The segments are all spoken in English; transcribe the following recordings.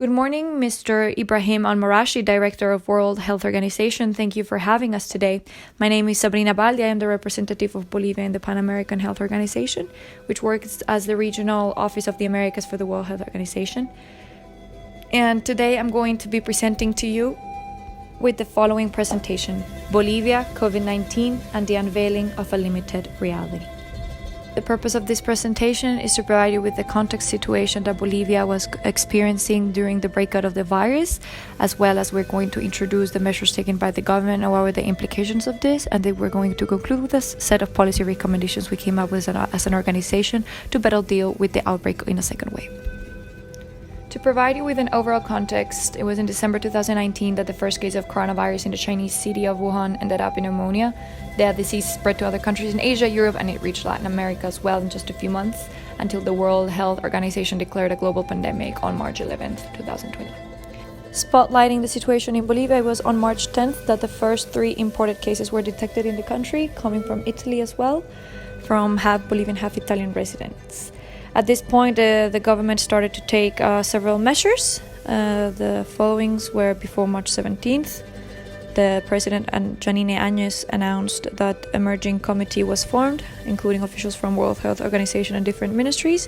Good morning, Mr. Ibrahim Al-Marashi, Director of World Health Organization. Thank you for having us today. My name is Sabrina Baldi. I am the representative of Bolivia in the Pan American Health Organization, which works as the regional office of the Americas for the World Health Organization. And today I'm going to be presenting to you with the following presentation: Bolivia, COVID-19, and the unveiling of a limited reality. The purpose of this presentation is to provide you with the context situation that Bolivia was experiencing during the breakout of the virus, as well as we're going to introduce the measures taken by the government and what were the implications of this, and then we're going to conclude with a set of policy recommendations we came up with as an organization to better deal with the outbreak in a second wave. To provide you with an overall context, it was in December 2019 that the first case of coronavirus in the Chinese city of Wuhan ended up in pneumonia. The disease spread to other countries in Asia, Europe, and it reached Latin America as well in just a few months, until the World Health Organization declared a global pandemic on March 11, 2020. Spotlighting the situation in Bolivia, it was on March 10th that the first 3 imported cases were detected in the country, coming from Italy as well, from half Bolivian, half Italian residents. At this point, the government started to take several measures. The followings were: before March 17th, the president and Janine Áñez announced that emerging committee was formed, including officials from World Health Organization and different ministries.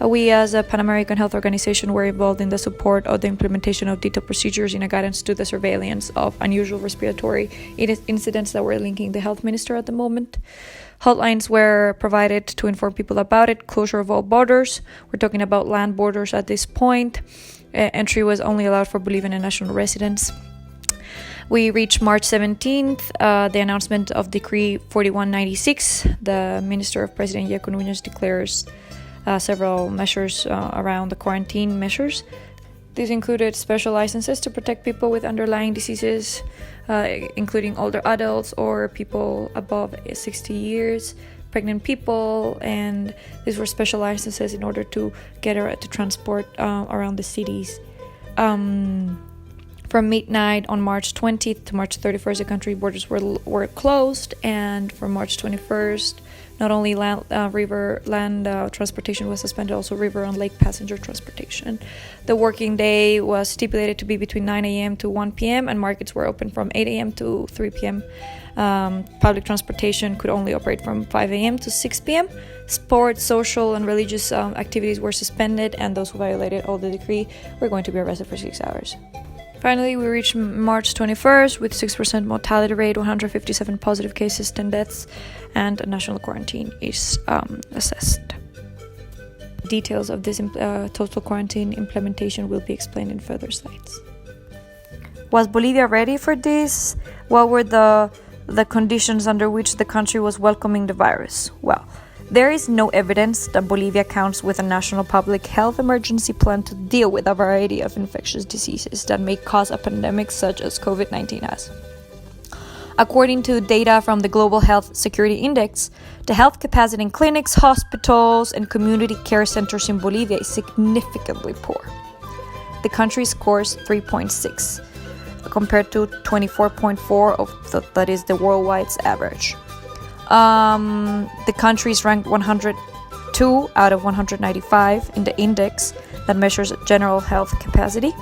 We, as a Pan American Health Organization, were involved in the support of the implementation of detailed procedures in a guidance to the surveillance of unusual respiratory incidents that were linking the health minister at the moment. Hotlines were provided to inform people about it. Closure of all borders. We're talking about land borders at this point. Entry was only allowed for Bolivian and national residents. We reached March 17th, the announcement of Decree 4196. The Minister of President Yeco Núñez declares several measures around the quarantine measures. These included special licenses to protect people with underlying diseases, including older adults or people above 60 years, pregnant people, and these were special licenses in order to get to transport around the cities. From midnight on March 20th to March 31st, the country borders were closed, and from March 21st, not only land transportation was suspended, also river and lake passenger transportation. The working day was stipulated to be between 9 a.m. to 1 p.m. and markets were open from 8 a.m. to 3 p.m. Public transportation could only operate from 5 a.m. to 6 p.m. Sports, social, and religious activities were suspended, and those who violated all the decree were going to be arrested for 6 hours. Finally, we reached March 21st with 6% mortality rate, 157 positive cases, 10 deaths, and a national quarantine is assessed. Details of this total quarantine implementation will be explained in further slides. Was Bolivia ready for this? What were the conditions under which the country was welcoming the virus? Well, there is no evidence that Bolivia counts with a national public health emergency plan to deal with a variety of infectious diseases that may cause a pandemic such as COVID-19 has. According to data from the Global Health Security Index, the health capacity in clinics, hospitals, and community care centers in Bolivia is significantly poor. The country scores 3.6 compared to 24.4 that is the worldwide average. The country is ranked 102 out of 195 in the index that measures general health capacity.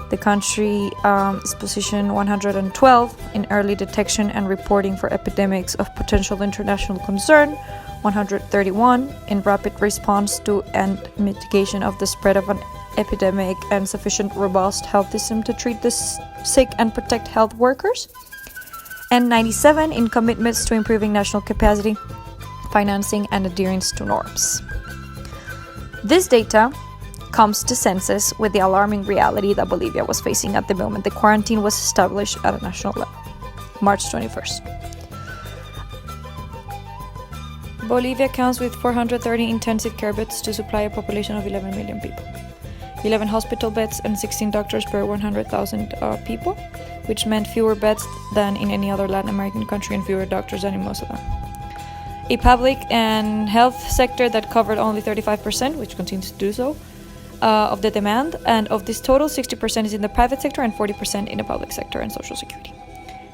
The country is positioned 112 in early detection and reporting for epidemics of potential international concern, 131 in rapid response to and mitigation of the spread of an epidemic and sufficient robust health system to treat the sick and protect health workers, and 97 in commitments to improving national capacity, financing, and adherence to norms. This data comes to census with the alarming reality that Bolivia was facing at the moment the quarantine was established at a national level, March 21st. Bolivia counts with 430 intensive care beds to supply a population of 11 million people, 11 hospital beds and 16 doctors per 100,000 people, which meant fewer beds than in any other Latin American country and fewer doctors than in most of them. A public and health sector that covered only 35%, which continues to do so, of the demand, and of this total, 60% is in the private sector and 40% in the public sector and social security.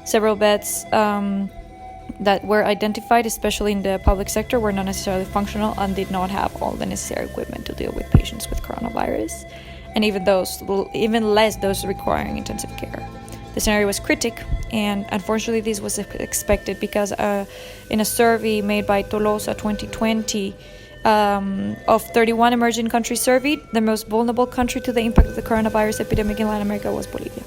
Several beds that were identified, especially in the public sector, were not necessarily functional and did not have all the necessary equipment to deal with patients with coronavirus. and even less those requiring intensive care. The scenario was critic, and unfortunately this was expected because in a survey made by Tolosa 2020, of 31 emerging countries surveyed, the most vulnerable country to the impact of the coronavirus epidemic in Latin America was Bolivia.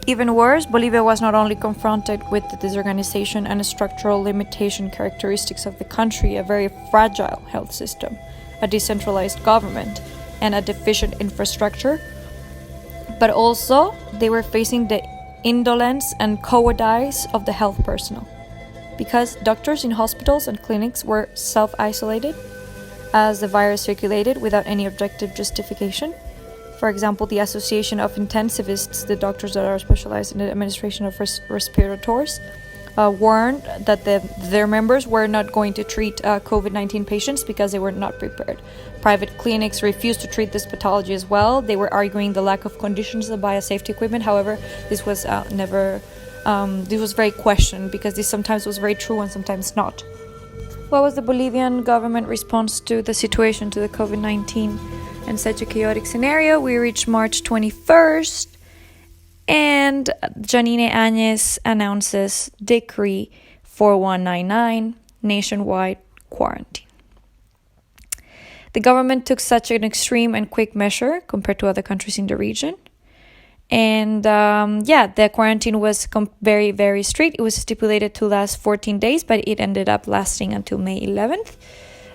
Even worse, Bolivia was not only confronted with the disorganization and structural limitation characteristics of the country, a very fragile health system, a decentralized government, and a deficient infrastructure, but also they were facing the indolence and cowardice of the health personnel, because doctors in hospitals and clinics were self-isolated as the virus circulated without any objective justification. For example, the Association of Intensivists, the doctors that are specialized in the administration of respirators, warned that their members were not going to treat COVID-19 patients because they were not prepared. Private clinics refused to treat this pathology as well. They were arguing the lack of conditions to buy safety equipment. However, this was this was very questioned because this sometimes was very true and sometimes not. What was the Bolivian government response to the situation, to the COVID-19 and such a chaotic scenario? We reached March 21st, and Janine Áñez announces Decree 4199, nationwide quarantine. The government took such an extreme and quick measure compared to other countries in the region. And the quarantine was very, very strict. It was stipulated to last 14 days, but it ended up lasting until May 11th.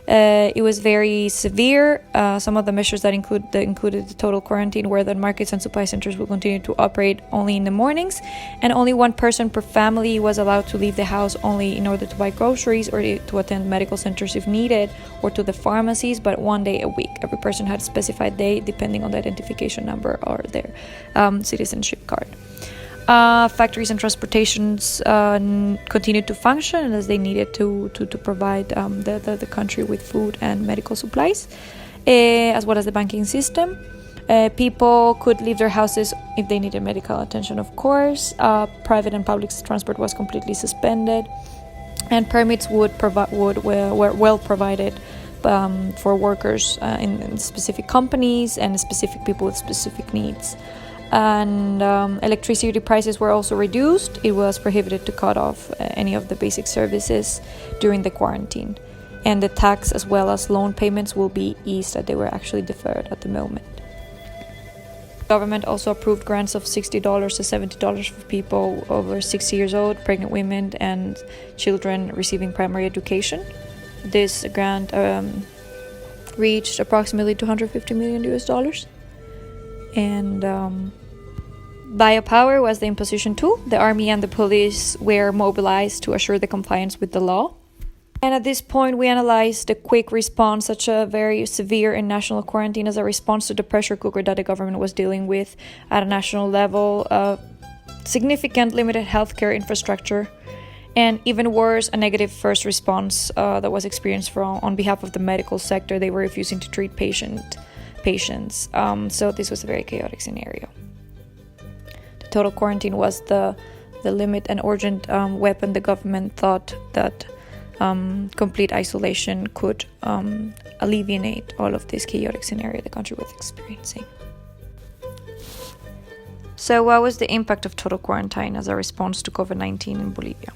It was very severe. Some of the measures that included the total quarantine were that markets and supply centers will continue to operate only in the mornings, and only one person per family was allowed to leave the house only in order to buy groceries or to attend medical centers if needed, or to the pharmacies, but 1 day a week. Every person had a specified day depending on the identification number or their citizenship card. Factories and transportations continued to function as they needed to provide the country with food and medical supplies, as well as the banking system. People could leave their houses if they needed medical attention, of course. Private and public transport was completely suspended, and permits were well provided for workers in specific companies and specific people with specific needs. And electricity prices were also reduced. It was prohibited to cut off any of the basic services during the quarantine. And the tax as well as loan payments will be eased, that they were actually deferred at the moment. The government also approved grants of $60 to $70 for people over 60 years old, pregnant women, and children receiving primary education. This grant reached approximately $250 million US. And biopower was the imposition tool. The army and the police were mobilized to assure the compliance with the law. And at this point, we analyzed the quick response, such a very severe and national quarantine, as a response to the pressure cooker that the government was dealing with at a national level, significant limited healthcare infrastructure, and even worse, a negative first response that was experienced on behalf of the medical sector. They were refusing to treat patients. So this was a very chaotic scenario. The total quarantine was the limit and urgent weapon. The government thought that complete isolation could alleviate all of this chaotic scenario the country was experiencing. So what was the impact of total quarantine as a response to COVID-19 in Bolivia?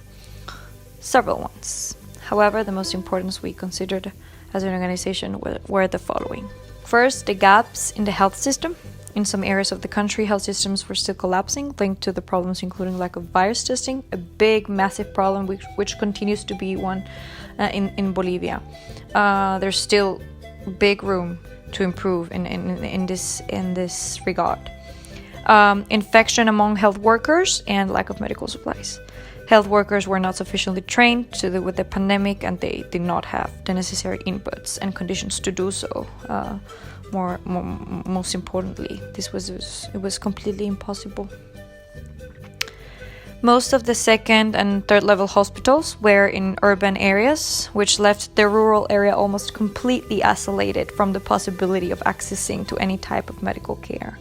Several ones. However, the most important we considered as an organization were the following. First, the gaps in the health system. In some areas of the country, health systems were still collapsing, linked to the problems including lack of virus testing, a big, massive problem which continues to be one in Bolivia. There's still big room to improve in this regard. Infection among health workers and lack of medical supplies. Health workers were not sufficiently trained to deal with the pandemic, and they did not have the necessary inputs and conditions to do so. Most importantly, it was completely impossible. Most of the second and third level hospitals were in urban areas, which left the rural area almost completely isolated from the possibility of accessing to any type of medical care.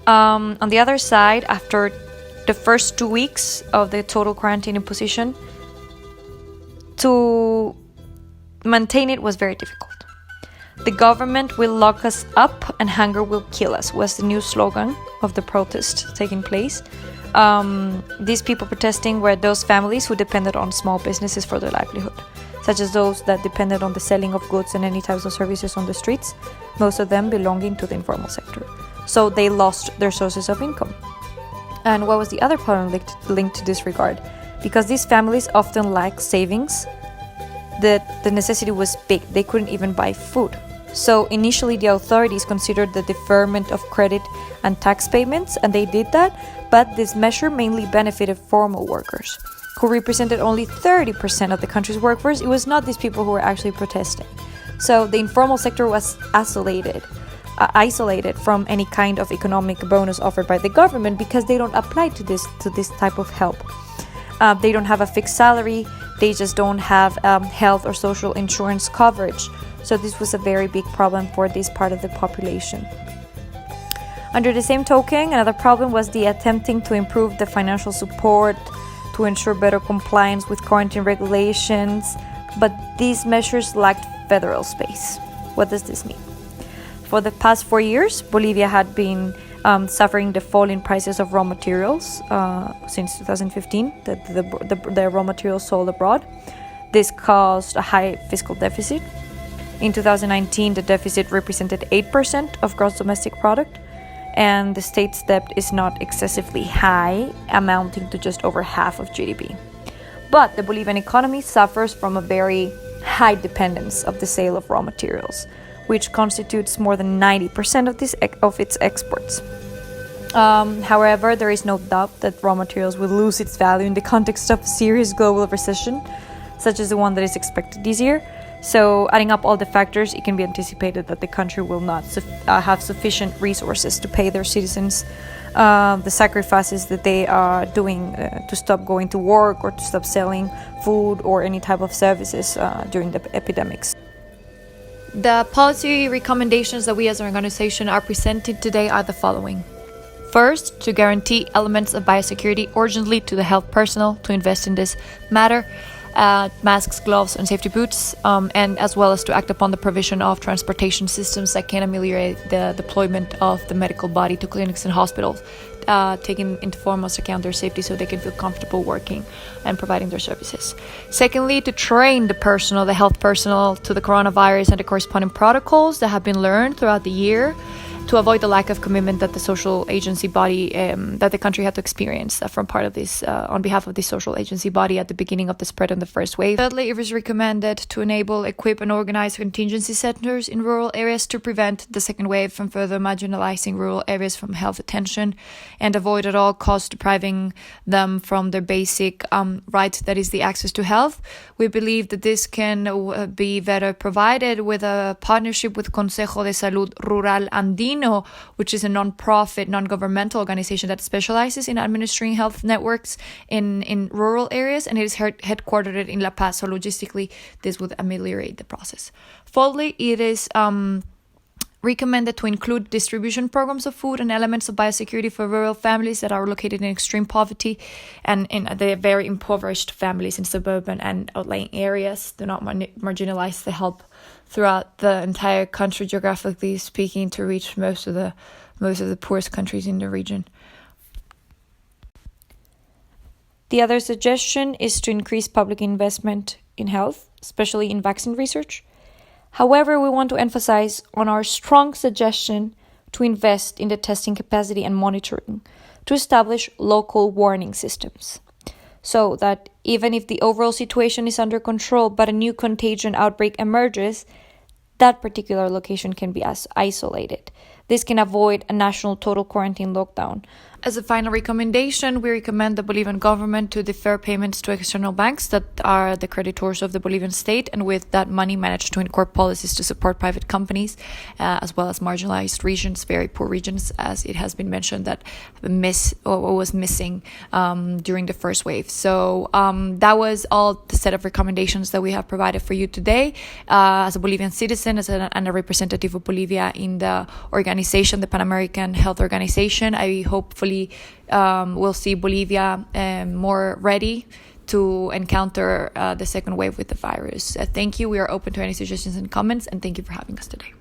On the other side, after the first 2 weeks of the total quarantine imposition, to maintain it was very difficult. "The government will lock us up and hunger will kill us," was the new slogan of the protest taking place. These people protesting were those families who depended on small businesses for their livelihood, such as those that depended on the selling of goods and any types of services on the streets, most of them belonging to the informal sector. So they lost their sources of income. And what was the other problem linked to this regard? Because these families often lack savings, the necessity was big. They couldn't even buy food. So initially the authorities considered the deferment of credit and tax payments, and they did that, but this measure mainly benefited formal workers, who represented only 30% of the country's workforce. It was not these people who were actually protesting. So the informal sector was isolated from any kind of economic bonus offered by the government because they don't apply to this type of help. They don't have a fixed salary. They just don't have health or social insurance coverage. So this was a very big problem for this part of the population. Under the same token, another problem was the attempting to improve the financial support to ensure better compliance with quarantine regulations, but these measures lacked federal space. What does this mean? For the past 4 years, Bolivia had been suffering the fall in prices of raw materials since 2015, the raw materials sold abroad. This caused a high fiscal deficit. In 2019, the deficit represented 8% of gross domestic product, and the state's debt is not excessively high, amounting to just over half of GDP. But the Bolivian economy suffers from a very high dependence of the sale of raw materials, which constitutes more than 90% of its exports. However, there is no doubt that raw materials will lose its value in the context of a serious global recession, such as the one that is expected this year. So, adding up all the factors, it can be anticipated that the country will not have sufficient resources to pay their citizens the sacrifices that they are doing to stop going to work or to stop selling food or any type of services during the epidemics. The policy recommendations that we as an organization are presenting today are the following. First, to guarantee elements of biosecurity urgently to the health personnel to invest in this matter, masks, gloves, and safety boots, and as well as to act upon the provision of transportation systems that can ameliorate the deployment of the medical body to clinics and hospitals, taking into foremost account their safety so they can feel comfortable working and providing their services. Secondly, to train the health personnel to the coronavirus and the corresponding protocols that have been learned throughout the year, to avoid the lack of commitment that the social agency body, that the country had to experience from part of this, on behalf of the social agency body at the beginning of the spread on the first wave. Thirdly, it was recommended to enable, equip, and organize contingency centers in rural areas to prevent the second wave from further marginalizing rural areas from health attention and avoid at all costs depriving them from their basic right, that is the access to health. We believe that this can be better provided with a partnership with Consejo de Salud Rural Andino, which is a non-profit, non-governmental organization that specializes in administering health networks in rural areas, and it is headquartered in La Paz, so logistically this would ameliorate the process. Fourthly, it is recommended to include distribution programs of food and elements of biosecurity for rural families that are located in extreme poverty and in the very impoverished families in suburban and outlying areas. Do not marginalize the help throughout the entire country, geographically speaking, to reach most of the poorest countries in the region. The other suggestion is to increase public investment in health, especially in vaccine research. However, we want to emphasize on our strong suggestion to invest in the testing capacity and monitoring, to establish local warning systems, so that even if the overall situation is under control but a new contagion outbreak emerges, that particular location can be isolated. This can avoid a national total quarantine lockdown. As a final recommendation, we recommend the Bolivian government to defer payments to external banks that are the creditors of the Bolivian state, and with that money manage to incorporate policies to support private companies, as well as marginalized regions, very poor regions, as it has been mentioned that was missing during the first wave. So that was all the set of recommendations that we have provided for you today. As a Bolivian citizen, and a representative of Bolivia in the organization, the Pan American Health Organization, I hopefully we'll see Bolivia more ready to encounter the second wave with the virus. Thank you. We are open to any suggestions and comments, and thank you for having us today.